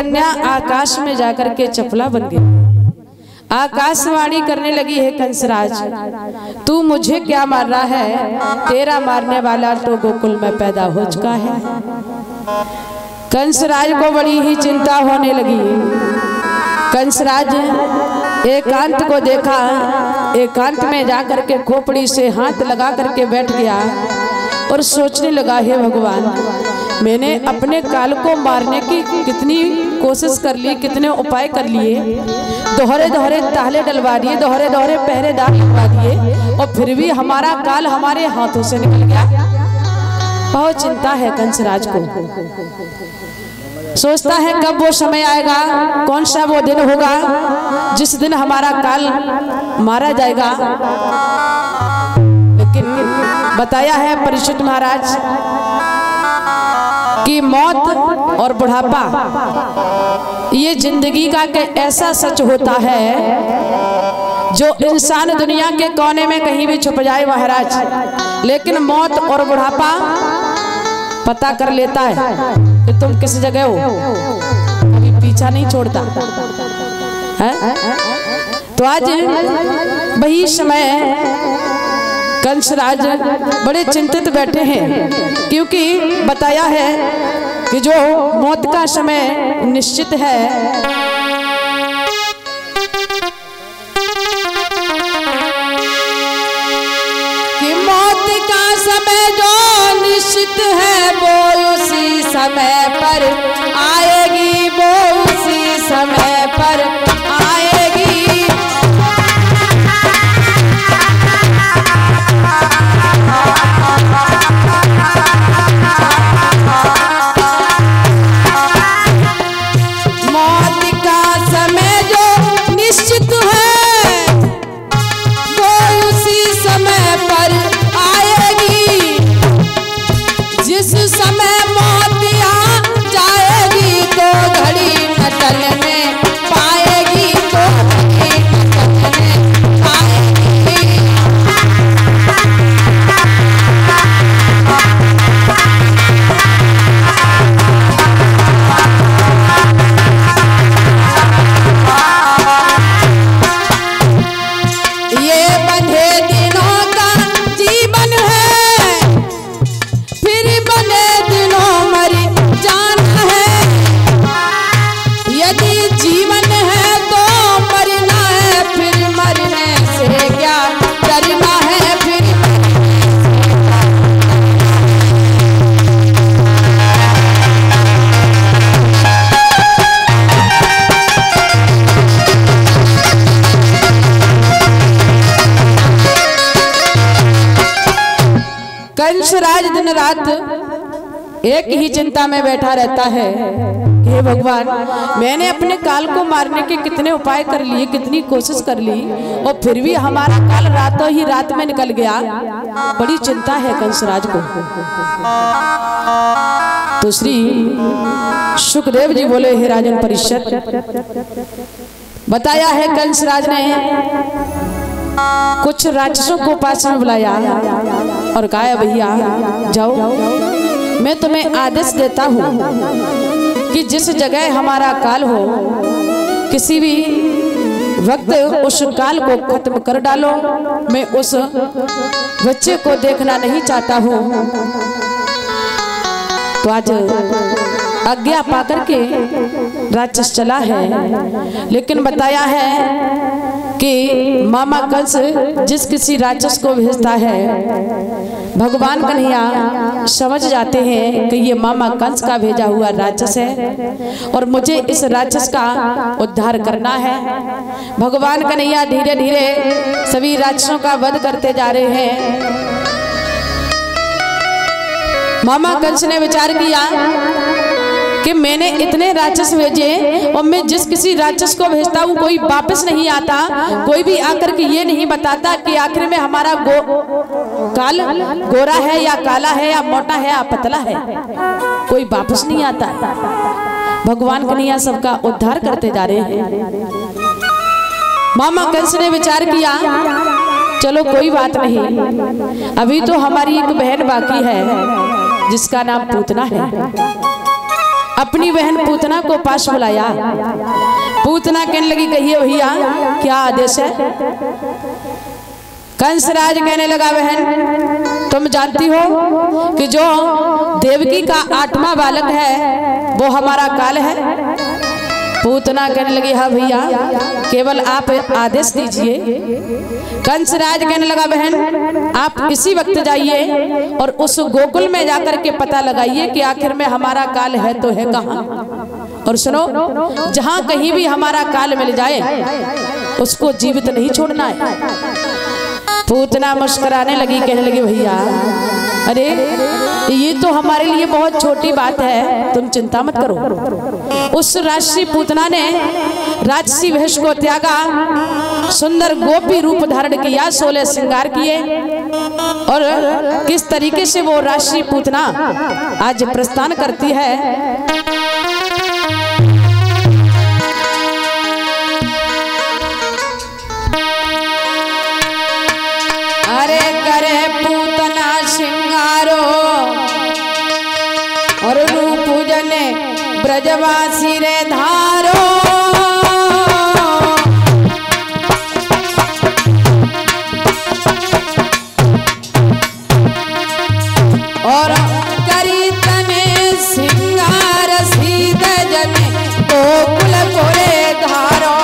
कन्या आकाश में जाकर के चपला बन गई। आकाशवाणी करने लगी है कंसराज, तू मुझे क्या मार रहा है? तेरा मारने वाला तो गोकुल में पैदा हो चुका है। कंसराज को बड़ी ही चिंता होने लगी। कंसराज एकांत को देखा, एकांत में जाकर के खोपड़ी से हाथ लगा करके बैठ गया और सोचने लगा, हे भगवान, मैंने अपने काल को मारने की कितनी कोशिश कर ली, कितने उपाय कर लिए, दोहरे दोहरे ताले डलवा दिए, दोहरे दोहरे पहरेदार लगवा दिए, और फिर भी हमारा काल हमारे हाथों से निकल गया। बहुत चिंता है कंसराज को। सोचता है कब वो समय आएगा, कौन सा वो दिन होगा जिस दिन हमारा काल मारा जाएगा। लेकिन बताया है परीक्षित महाराज कि मौत और बुढ़ापा ये जिंदगी का ऐसा सच होता है जो इंसान दुनिया के कोने में कहीं भी छुप जाए महाराज, लेकिन मौत और बुढ़ापा पता कर लेता है कि तुम किस जगह हो, अभी पीछा नहीं छोड़ता है। तो आज वही समय कंसराज बड़े चिंतित बैठे हैं, क्योंकि बताया है कि जो मौत का समय निश्चित है, कि मौत का समय जो निश्चित है वो उसी समय पर आएगी, वो उसी समय पर आएगी। मौत का समय जो निश्चित है वो उसी समय पर आएगी। जिस समय मौत आ जाएगी तो घड़ी नटल में पाएगी, तो घड़ी नटल में पाएगी। ये बंधे दिनों का जीवन है, फिर बने दिनों मरी जाना है। यदि जीवन है तो मरना है, फिर मरने से क्या डरना है, फिर कंसराज दिन रात एक ही चिंता में बैठा रहता है कि हे भगवान, मैंने अपने काल को मारने के कितने उपाय कर लिए, कितनी कोशिश कर ली, और फिर भी हमारा काल रातों ही रात में निकल गया। बड़ी चिंता है कंसराज को। तो श्री सुखदेव जी बोले, हे राजन परीक्षित, बताया है कंसराज ने कुछ राक्षसों को पास में बुलाया और कहा, भैया जाओ, मैं तुम्हें आदेश देता हूँ कि जिस जगह हमारा काल हो, किसी भी वक्त उस काल को खत्म कर डालो। मैं उस बच्चे को देखना नहीं चाहता हूँ। तो आज आज्ञा पाकर के राक्षस चला है, लेकिन बताया है कि मामा कंस जिस किसी राक्षस को भेजता है, भगवान कन्हैया समझ जाते हैं कि ये मामा कंस का भेजा हुआ राक्षस है और मुझे इस राक्षस का उद्धार करना है। भगवान कन्हैया धीरे धीरे सभी राक्षसों का वध करते जा रहे हैं। मामा कंस ने विचार किया कि मैंने इतने राक्षस भेजे और मैं जिस किसी राक्षस को भेजता हूँ कोई वापस नहीं आता, कोई भी आकर के ये नहीं बताता कि आखिर में हमारा काल गोरा है या काला है या मोटा है या पतला है, कोई वापस नहीं आता। भगवान कन्हैया सबका उद्धार करते जा रहे हैं। मामा कंस ने विचार किया, चलो कोई बात नहीं, अभी तो हमारी एक बहन बाकी है जिसका नाम पूतना है। अपनी बहन पूतना को पास बुलाया। पूतना कहने लगी कहिए भैया क्या आदेश है। कंसराज कहने लगा बहन तुम जानती हो कि जो देवकी का 8वां बालक है वो हमारा काल है। पूतना कहने लगी हाँ भैया केवल आप आदेश दीजिए। कंसराज कहने लगा बहन आप इसी वक्त जाइए और उस गोकुल में जाकर के पता लगाइए कि आखिर में हमारा काल है तो है कहाँ। और सुनो जहां कहीं भी हमारा काल मिल जाए उसको जीवित नहीं छोड़ना है। पूतना मुस्कुराने लगी कहने लगी भैया अरे ये तो हमारे लिए बहुत छोटी बात है तुम चिंता मत करो। उस राजसी पूतना ने राजसी वेश को त्यागा, सुंदर गोपी रूप धारण किया, 16 श्रृंगार किए और किस तरीके से वो राजसी पूतना आज प्रस्थान करती है। अरे करे पूतना श्रृंगारो और रूप जने ब्रजवासी रे धारो। और करी तने श्रृंगार सीधे जने गोकुल कोरे धारो।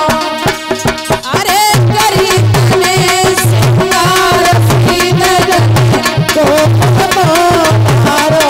अरे करी तने श्रृंगार सीधे जने गोकुल धारो।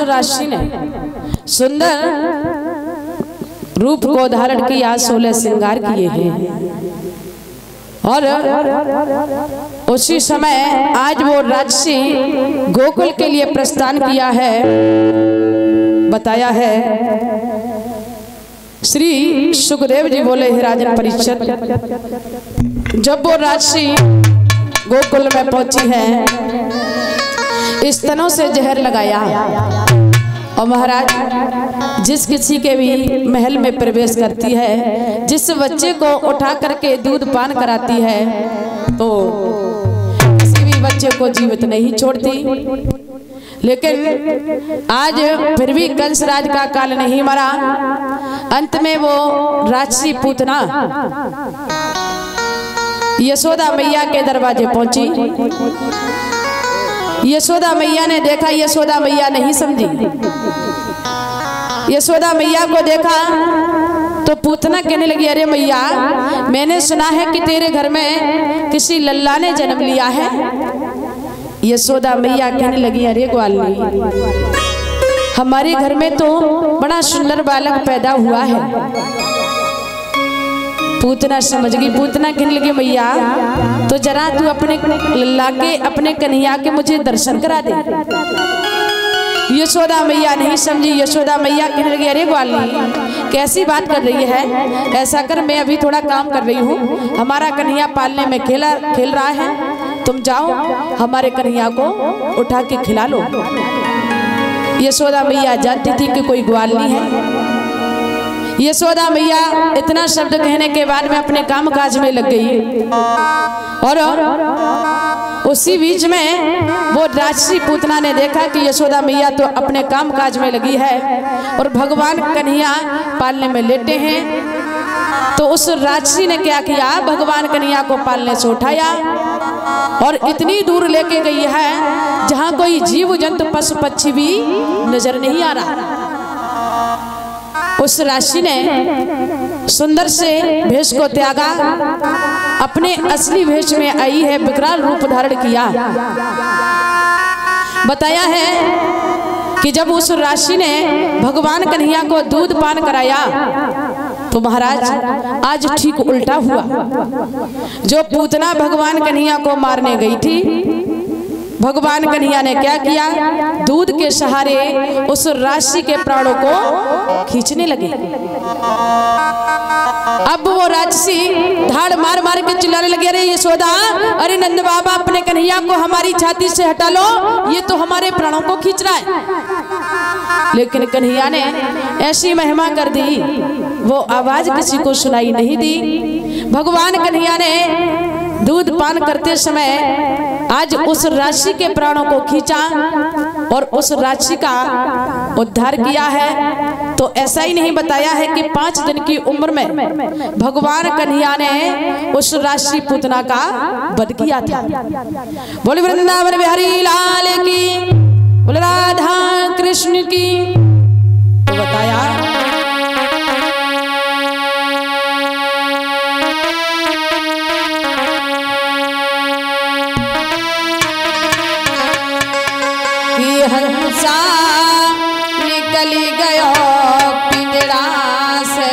राशि ने सुंदर रूप को धारण किया, 16 श्रृंगार किए हैं और उसी समय आज वो राजसी गोकुल के लिए प्रस्थान किया है। बताया है श्री सुखदेव जी बोले हे राजन परीक्षित, जब वो राजसी गोकुल में पहुंची है स्तनों से जहर लगाया और महाराज जिस किसी के भी महल में प्रवेश करती है, जिस बच्चे को उठा करके दूध पान कराती है तो किसी भी बच्चे को जीवित नहीं छोड़ती। लेकिन आज फिर भी कंसराज का काल नहीं मरा। अंत में वो राक्षसी पूतना यशोदा मैया के दरवाजे पहुंची। यशोदा मैया ने देखा, यशोदा मैया नहीं समझी। यशोदा मैया को देखा तो पूतना कहने लगी, अरे मैया, मैंने सुना है कि तेरे घर में किसी लल्ला ने जन्म लिया है। यशोदा मैया कहने लगी, अरे ग्वालिनी, हमारे घर में तो बड़ा सुंदर बालक पैदा हुआ है। पूतना समझ गई। पूतना कहने लगी, मैया तो जरा तू अपने लल्ला के, अपने कन्हैया के मुझे दर्शन करा दे। यशोदा मैया नहीं समझी। यशोदा मैया कहने लगी, अरे ग्वालिनी, कैसी बात कर रही है? ऐसा कर, मैं अभी थोड़ा काम कर रही हूँ, हमारा कन्हैया पालने में खेल रहा है, तुम जाओ हमारे कन्हैया को उठा के खिला लो। यशोदा मैया जानती थी कि कोई ग्वालिनी है। यशोदा मैया इतना शब्द कहने के बाद में अपने काम काज में लग गई। और उसी बीच में वो राक्षसी पूतना ने देखा कि यशोदा मैया तो अपने काम काज में लगी है और भगवान कन्हैया पालने में लेटे हैं। तो उस राक्षसी ने क्या किया, भगवान कन्हैया को पालने से उठाया और इतनी दूर लेके गई है जहां कोई जीव जंतु पशु पक्षी भी नजर नहीं आ रहा। उस राक्षसी ने सुंदर से भेष को त्यागा, अपने असली भेष में आई है, विकराल रूप धारण किया। बताया है कि जब उस राक्षसी ने भगवान कन्हैया को दूध पान कराया तो महाराज आज ठीक उल्टा हुआ। जो पूतना भगवान कन्हैया को मारने गई थी, भगवान कन्हैया ने क्या किया, दूध के सहारे उस राक्षसी के प्राणों को खींचने लगे। अब वो राक्षसी धाड़ मार मार के चिल्लाने लगे, अरे यशोदा, अरे नंद बाबा, अपने कन्हैया को हमारी छाती से हटा लो, ये तो हमारे प्राणों को खींच रहा है। लेकिन कन्हैया ने ऐसी महिमा कर दी, वो आवाज किसी को सुनाई नहीं दी। भगवान कन्हैया ने दूध पान करते समय आज उस राक्षसी के प्राणों को खींचा और उस राक्षसी का उद्धार किया है। तो ऐसा ही नहीं बताया है कि 5 दिन की उम्र में भगवान कन्हैया ने उस राक्षसी पूतना का वध किया था। बोले वृंदावन बिहारी लाल की, बोले राधा कृष्ण की। तो बताया हंसा निकली गयो पिंजड़ा से,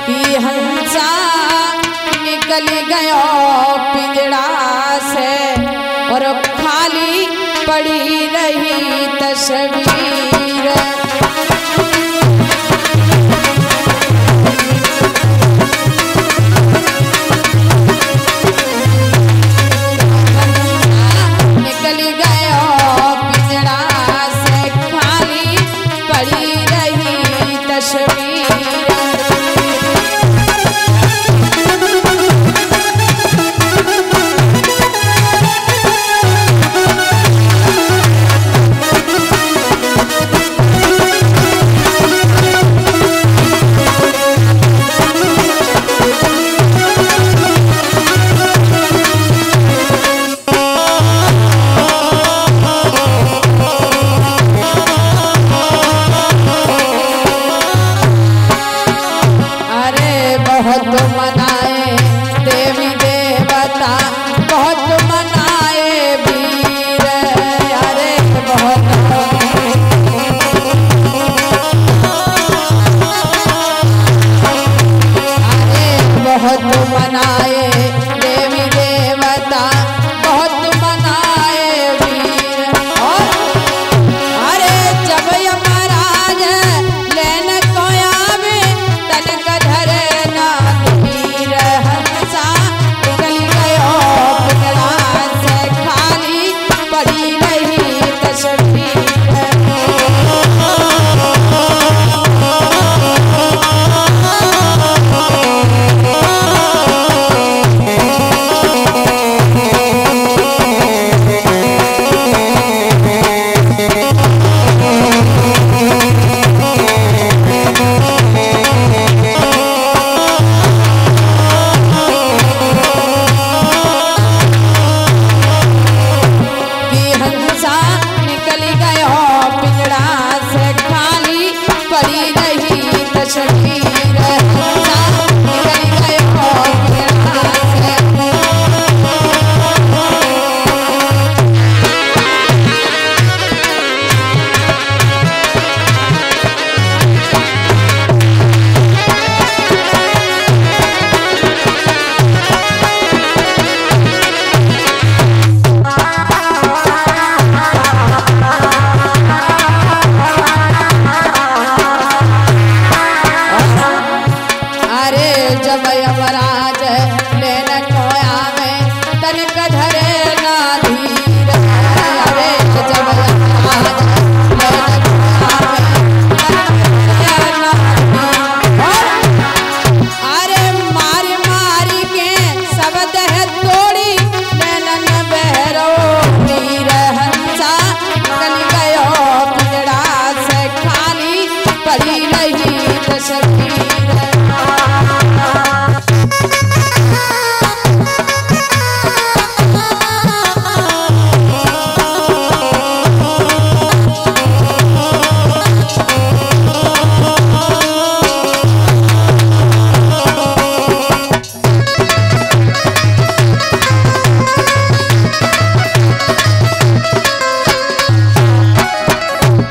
कि हंसा निकली गयो पिंजड़ा से और खाली पड़ी रही तस्वीर।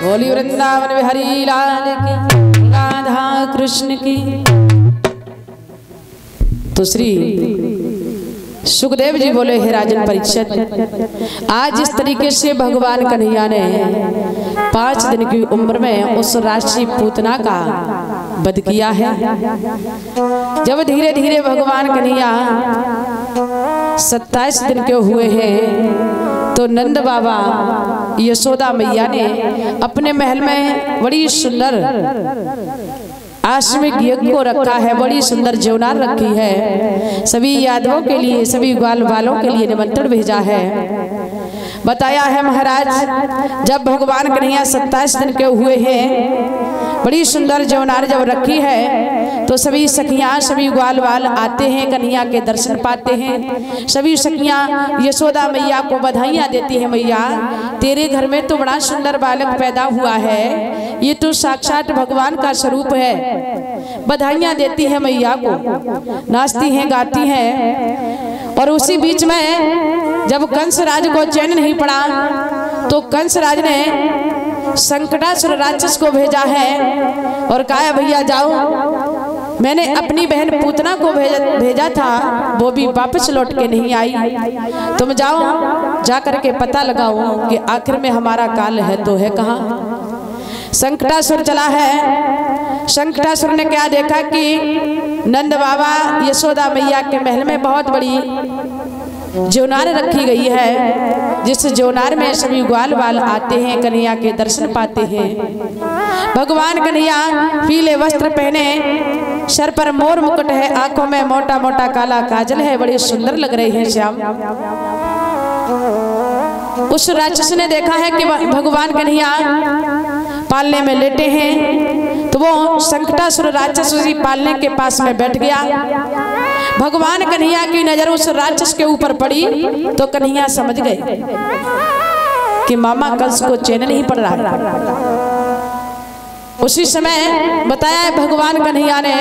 बोली वृंदावन बिहारी लाल की, राधा कृष्ण की। तो श्री सुखदेव जी बोले, हे राजन परीक्षित, आज इस तरीके से भगवान कन्हैया ने 5 दिन की उम्र में उस राशि पूतना का वध किया है। जब धीरे धीरे भगवान कन्हैया 27 दिन के हुए हैं तो नंद बाबा यशोदा मैया ने अपने महल में बड़ी सुंदर आश्रमिक यज्ञ को रखा है, बड़ी सुंदर जौनार रखी है। सभी यादवों के लिए, सभी ग्वाल वालों के लिए निमंत्रण भेजा है। बताया है महाराज, जब भगवान कन्हैया 27 दिन के हुए हैं, बड़ी सुंदर जौनार जब रखी है तो सभी सखियां, सभी ग्वाल वाल आते हैं, कन्हैया के दर्शन पाते हैं। सभी सखियां यशोदा मैया को बधाइयां देती हैं, मैया तेरे घर में तो बड़ा सुंदर बालक पैदा हुआ है, ये तो साक्षात भगवान का स्वरूप है। बधाइयां देती हैं मैया को, नाचती हैं, गाती हैं। और उसी बीच में जब कंस राज को चैन नहीं पड़ा तो कंस राज ने संकटासुर राक्षस को भेजा है और कहा, भैया जाओ, मैंने अपनी बहन पूतना को भेजा था, वो भी वापस लौट के नहीं आई, तुम जाओ, जाकर के पता लगाओ कि आखिर में हमारा काल है तो है कहाँ। संकटासुर चला है। संकटासुर ने क्या देखा कि नंद बाबा यशोदा मैया के महल में बहुत बड़ी जौनार रखी गई है, जिस जौनार में सभी ग्वाल वाल आते हैं, कन्हैया के दर्शन पाते हैं। भगवान कन्हैया पीले वस्त्र पहने, सर पर मोर मुकुट है, आंखों में मोटा मोटा काला काजल है, बड़े सुंदर लग रहे हैं श्याम। उस राक्षस ने देखा है कि भगवान कन्हैया पालने में लेटे हैं, तो वो संकटासुर राक्षस उसी पालने के पास में बैठ गया। भगवान कन्हैया की नजर उस राक्षस के ऊपर पड़ी तो कन्हैया समझ गए कि मामा कंस को चैन नहीं पड़ रहा है। उसी समय बताया भगवान कन्हैया ने